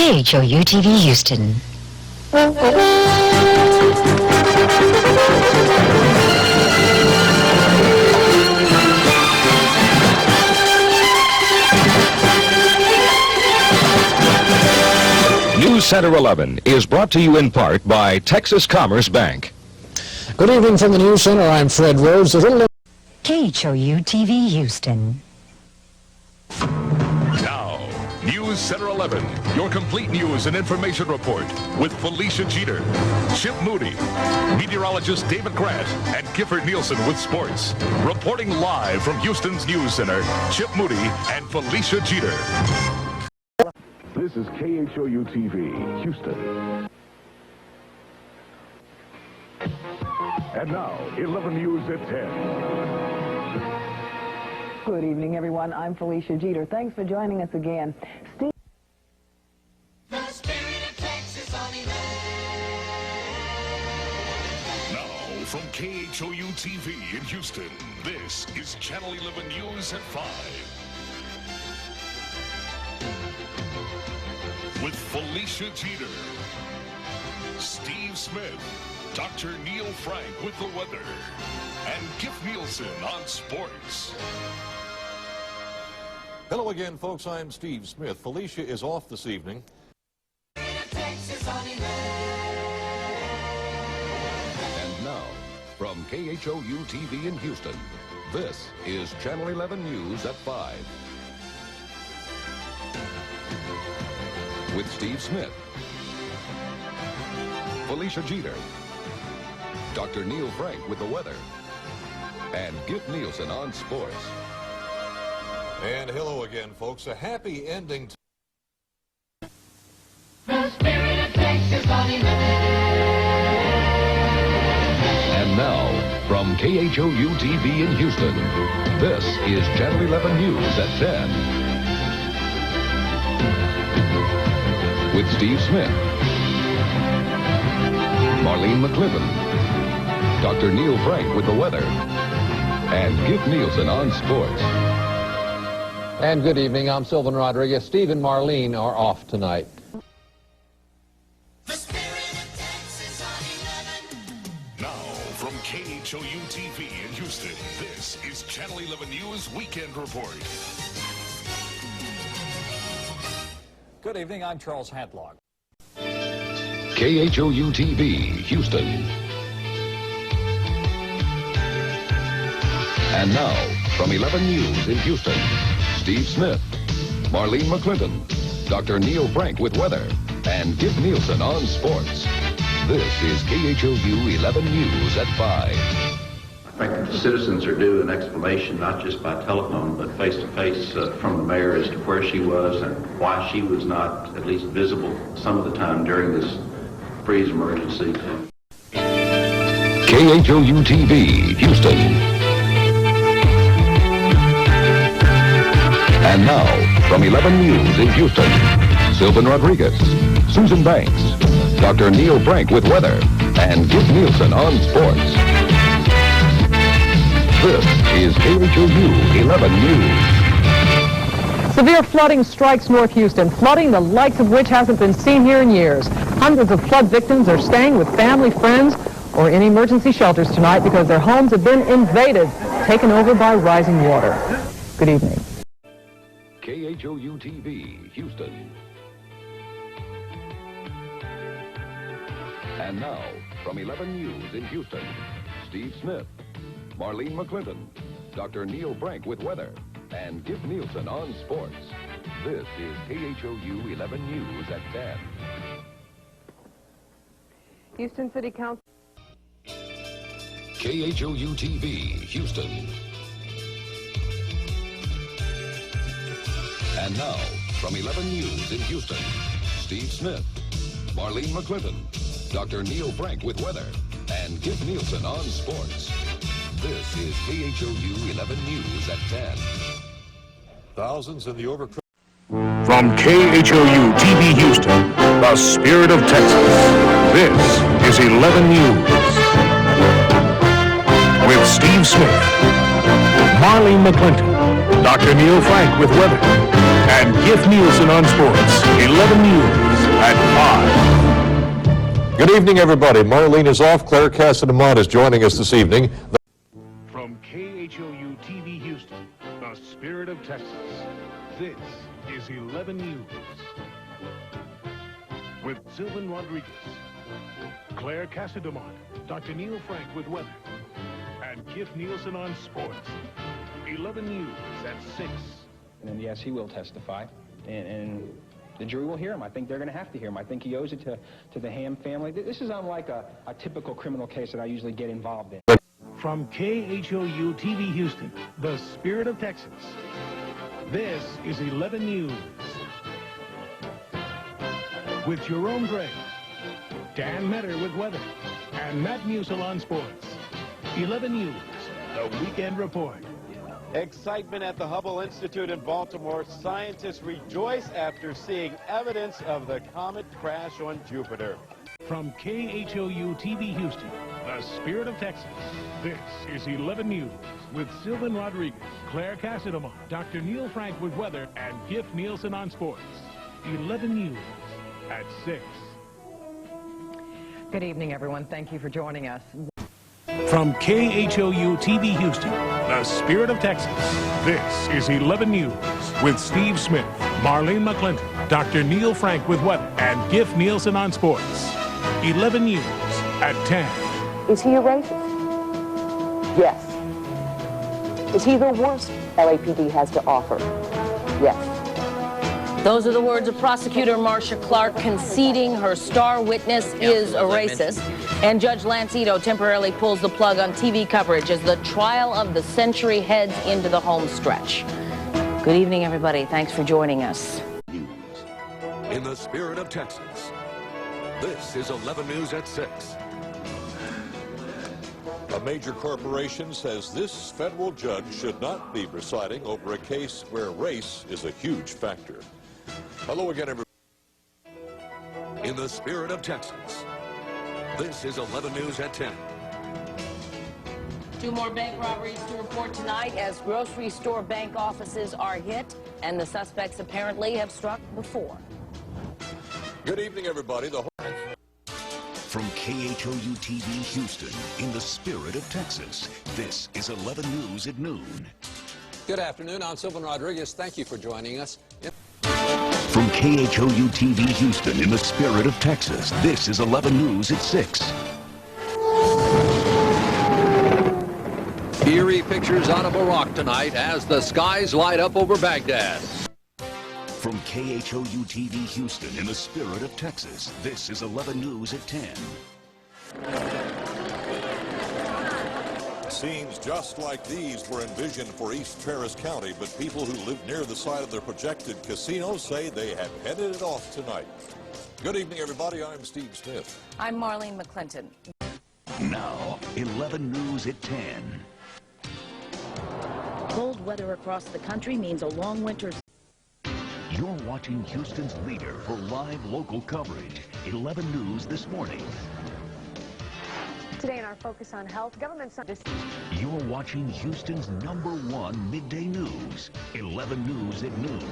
KHOU TV Houston. NewsCenter 11 is brought to you in part by Texas Commerce Bank. Good evening from the News Center. I'm Fred Rhodes. KHOU TV Houston. Now, NewsCenter 11, your complete news and information report with Felicia Jeter, Chip Moody, meteorologist David Grant, and Gifford Nielsen with sports. Reporting live from Houston's News Center, Chip Moody and Felicia Jeter. This is KHOU TV, Houston. And now, 11 News at 10. Good evening, everyone. I'm Felicia Jeter. Thanks for joining us again. Steve. The spirit of Texas on 11. Now, from KHOU TV in Houston, this is Channel 11 News at 5. With Felicia Jeter, Steve Smith, Dr. Neil Frank with the weather, and Giff Nielsen on sports. Hello again, folks. I'm Steve Smith. Felicia is off this evening. Texas on 11. And now, from KHOU TV in Houston, this is Channel 11 News at 5. With Steve Smith, Felicia Jeter, Dr. Neil Frank with the weather, and Giff Nielsen on sports. And hello again, folks. A happy ending to The spirit of Texas on 11. And now, from KHOU TV in Houston, this is Channel 11 News at 10. With Steve Smith, Marlene McCliven, Dr. Neil Frank with the weather, and Giff Nielsen on sports. And good evening. I'm Sylvan Rodriguez. Steve and Marlene are off tonight. The spirit of Texas on 11. Now, from KHOU TV in Houston, this is Channel 11 News Weekend Report. Good evening, I'm Charles Hadlock. KHOU TV, Houston. And now, from 11 News in Houston, Steve Smith, Marlene McClinton, Dr. Neil Frank with weather, and Giff Nielsen on sports. This is KHOU 11 News at 5. I think the citizens are due an explanation, not just by telephone, but face-to-face from the mayor as to where she was and why she was not at least visible some of the time during this freeze emergency. KHOU TV, Houston. And now, from 11 News in Houston, Sylvan Rodriguez, Susan Banks, Dr. Neil Frank with weather, and Giff Nielsen on sports. This is KHOU 11 News. Severe flooding strikes North Houston, flooding the likes of which hasn't been seen here in years. Hundreds of flood victims are staying with family, friends, or in emergency shelters tonight because their homes have been invaded, taken over by rising water. Good evening. KHOU TV, Houston. And now, from 11 News in Houston, Steve Smith, Marlene McClinton, Dr. Neil Frank with weather, and Giff Nielsen on sports. This is KHOU 11 News at 10. Houston City Council. KHOU TV, Houston. And now, from 11 News in Houston, Steve Smith, Marlene McClinton, Dr. Neil Frank with weather, and Giff Nielsen on sports. This is KHOU 11 News at 10. thousands in the overcrowded. From KHOU TV Houston, the spirit of Texas, this is 11 News. With Steve Smith, Marlene McClinton, Dr. Neil Frank with weather, and Giff Nielsen on sports. 11 News. at 5. Good evening, everybody. Marlene is off. Claire Casademont is joining us this evening. From KHOU TV Houston, the spirit of Texas, this is 11 News. With Sylvan Rodriguez, Claire Casademont, Dr. Neil Frank with weather, and Kif Nielsen on sports. 11 News at 6. And yes, he will testify, and the jury will hear him. I think they're going to have to hear him. I think he owes it to the Ham family. This is unlike a typical criminal case that I usually get involved in. From KHOU TV Houston, the spirit of Texas, this is 11 News. With Jerome Gray, Dan Metter with weather, and Matt Musil on sports. 11 News, the Weekend Report. Excitement at the Hubble Institute in Baltimore. Scientists rejoice after seeing evidence of the comet crash on Jupiter. From KHOU TV Houston, the spirit of Texas, this is 11 News with Sylvan Rodriguez, Claire Casademont, Dr. Neil Frank with weather, and Kif Nielsen on sports. 11 News at 6. Good evening, everyone. Thank you for joining us. From KHOU TV Houston, the spirit of Texas, this is 11 News with Steve Smith, Marlene McClinton, Dr. Neil Frank with weather, and Kif Nielsen on sports. 11 News at 10. Is he a racist? Yes. Is he the worst LAPD has to offer? Yes. Those are the words of prosecutor Marcia Clark conceding her star witness is a racist. And Judge Lance Ito temporarily pulls the plug on TV coverage as the trial of the century heads into the home stretch. Good evening, everybody. Thanks for joining us. In the spirit of Texas, this is 11 News at 6. A major corporation says this federal judge should not be presiding over a case where race is a huge factor. Hello again, everybody. In the spirit of Texas, this is 11 News at 10. 2 more bank robberies to report tonight as grocery store bank offices are hit, and the suspects apparently have struck before. Good evening, everybody. From KHOU TV Houston, in the spirit of Texas, this is 11 News at noon. Good afternoon. I'm Sylvan Rodriguez. Thank you for joining us. From KHOU TV Houston, in the spirit of Texas, this is 11 News at 6. Eerie pictures out of Iraq tonight as the skies light up over Baghdad. From KHOU TV Houston, in the spirit of Texas, this is 11 News at 10. Scenes just like these were envisioned for East Ferris County, but people who live near the site of their projected casino say they have headed it off tonight. Good evening, everybody. I'm Steve Smith. I'm Marlene McClinton. Now, 11 News at 10. Cold weather across the country means a long winter. You're watching Houston's leader for live local coverage. 11 News this morning. Today in our focus on health, government's... You're watching Houston's #1 midday news. 11 News at noon.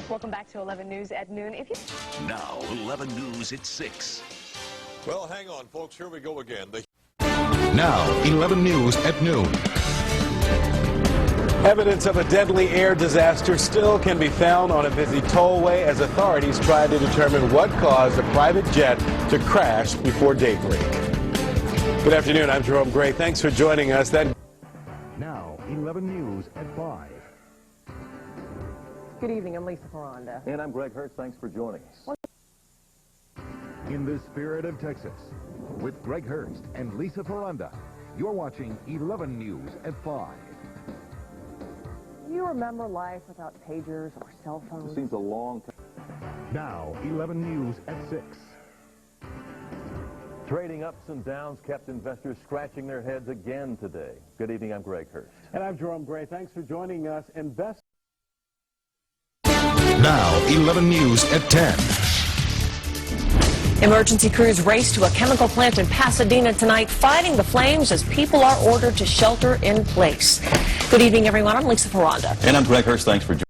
Welcome back to 11 News at noon. Now, 11 News at 6. Well, hang on, folks. Here we go again. Now, 11 News at noon. Evidence of a deadly air disaster still can be found on a busy tollway as authorities try to determine what caused a private jet to crash before daybreak. Good afternoon, I'm Jerome Gray. Thanks for joining us. Now, 11 News at 5. Good evening, I'm Lisa Ferranda. And I'm Greg Hurst. Thanks for joining us. In the spirit of Texas, with Greg Hurst and Lisa Ferranda, you're watching 11 News at 5. Do you remember life without pagers or cell phones? It seems a long time. Now, 11 News at 6. Trading ups and downs kept investors scratching their heads again today. Good evening, I'm Greg Hurst. And I'm Jerome Gray. Thanks for joining us. Now, 11 News at 10. Emergency crews race to a chemical plant in Pasadena tonight, fighting the flames as people are ordered to shelter in place. Good evening, everyone. I'm Lisa Ferranda. And I'm Greg Hurst. Thanks for joining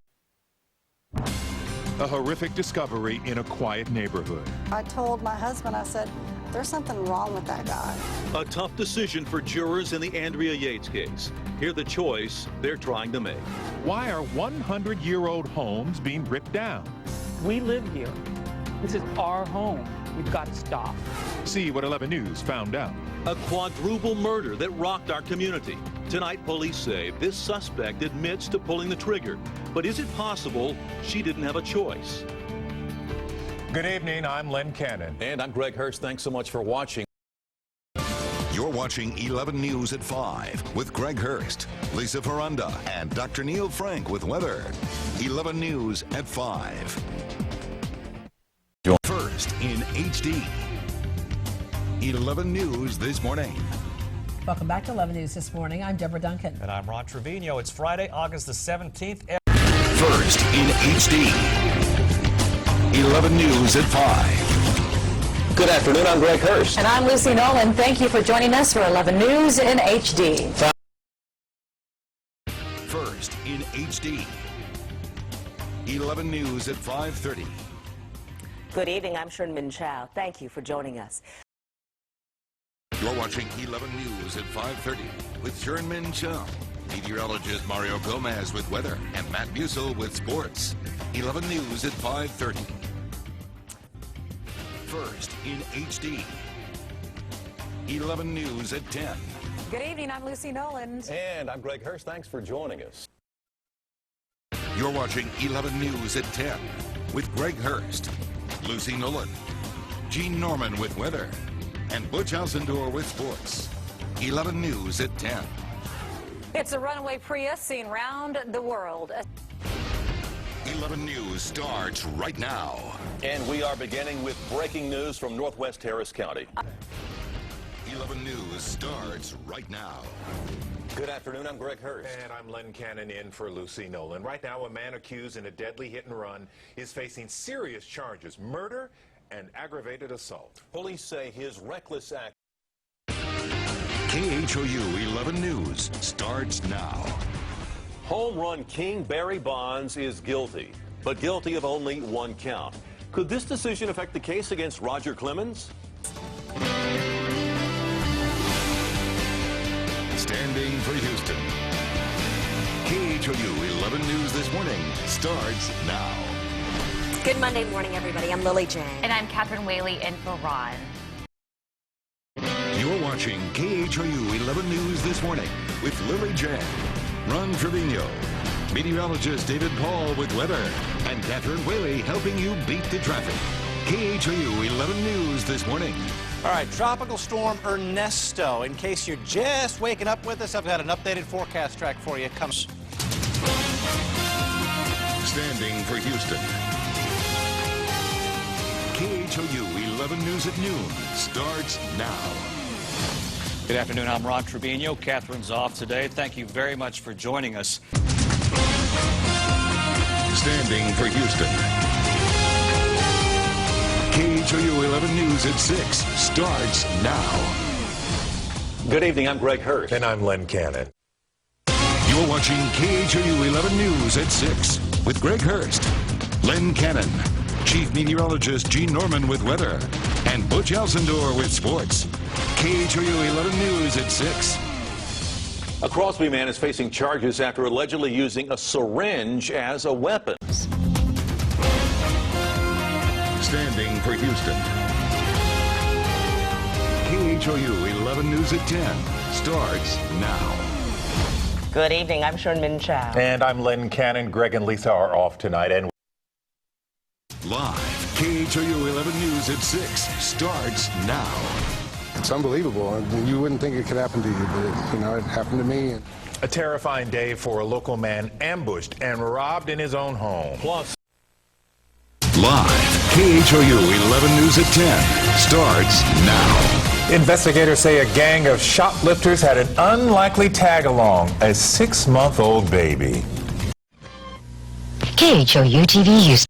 us. A horrific discovery in a quiet neighborhood. I told my husband, I said, there's something wrong with that guy. A tough decision for jurors in the Andrea Yates case. Hear the choice they're trying to make. Why are 100-year-old homes being ripped down? We live here. This is our home. We've got to stop. See what 11 News found out. A quadruple murder that rocked our community. Tonight, police say this suspect admits to pulling the trigger. But is it possible she didn't have a choice? Good evening, I'm Len Cannon. And I'm Greg Hurst. Thanks so much for watching. You're watching 11 News at 5 with Greg Hurst, Lisa Ferranda, and Dr. Neil Frank with weather. 11 News at 5. First in HD. 11 News this morning. Welcome back to 11 News this morning. I'm Deborah Duncan. And I'm Ron Trevino. It's Friday, August the 17th. First in HD. 11 News at 5. Good afternoon, I'm Greg Hurst. And I'm Lucy Nolan. Thank you for joining us for 11 News in HD. First in HD. 11 News at 5:30. Good evening, I'm Sherman Chow. Thank you for joining us. You're watching 11 News at 5:30 with Sherman Chow. Meteorologist Mario Gomez with weather and Matt Musil with sports. 11 News at 5:30. First in HD. 11 News at 10. Good evening, I'm Lucy Nolan. And I'm Greg Hurst. Thanks for joining us. You're watching 11 News at 10 with Greg Hurst, Lucy Nolan, Gene Norman with weather, and Butch Alcindor with sports. 11 News at 10. It's a runaway Prius seen round the world. 11 News starts right now. And we are beginning with breaking news from Northwest Harris County. 11 News starts right now. Good afternoon, I'm Greg Hurst. And I'm Len Cannon in for Lucy Nolan. Right now, a man accused in a deadly hit and run is facing serious charges, murder and aggravated assault. Police say his reckless act. KHOU 11 News starts now. Home run king Barry Bonds is guilty, but guilty of only one count. Could this decision affect the case against Roger Clemens? Standing for Houston. KHOU 11 News this morning starts now. Good Monday morning, everybody. I'm Lily Jane. And I'm Catherine Whaley in for Ron. You're watching KHOU 11 News this morning with Lily Jan, Ron Trevino, meteorologist David Paul with weather, and Catherine Whaley helping you beat the traffic. KHOU 11 News this morning. All right, Tropical Storm Ernesto. In case you're just waking up with us, I've got an updated forecast track for you. Comes. Standing for Houston. KHOU 11 News at noon starts now. Good afternoon, I'm Ron Trevino. Catherine's off today. Thank you very much for joining us. Standing for Houston. KHOU 11 News at 6 starts now. Good evening, I'm Greg Hurst. And I'm Len Cannon. You're watching KHOU 11 News at 6 with Greg Hurst, Len Cannon, Chief Meteorologist Gene Norman with weather, and Butch Alcindor with sports. KHOU 11 News at 6. A Crosby man is facing charges after allegedly using a syringe as a weapon. Standing for Houston. KHOU 11 News at 10 starts now. Good evening, I'm Sherman Chow. And I'm Len Cannon. Greg and Lisa are off tonight. And live, KHOU 11 News at 6 starts now. It's unbelievable. You wouldn't think it could happen to you, but it happened to me. A terrifying day for a local man ambushed and robbed in his own home. Plus, live, KHOU 11 News at 10 starts now. Investigators say a gang of shoplifters had an unlikely tag-along, a 6-month-old baby. KHOU TV Houston.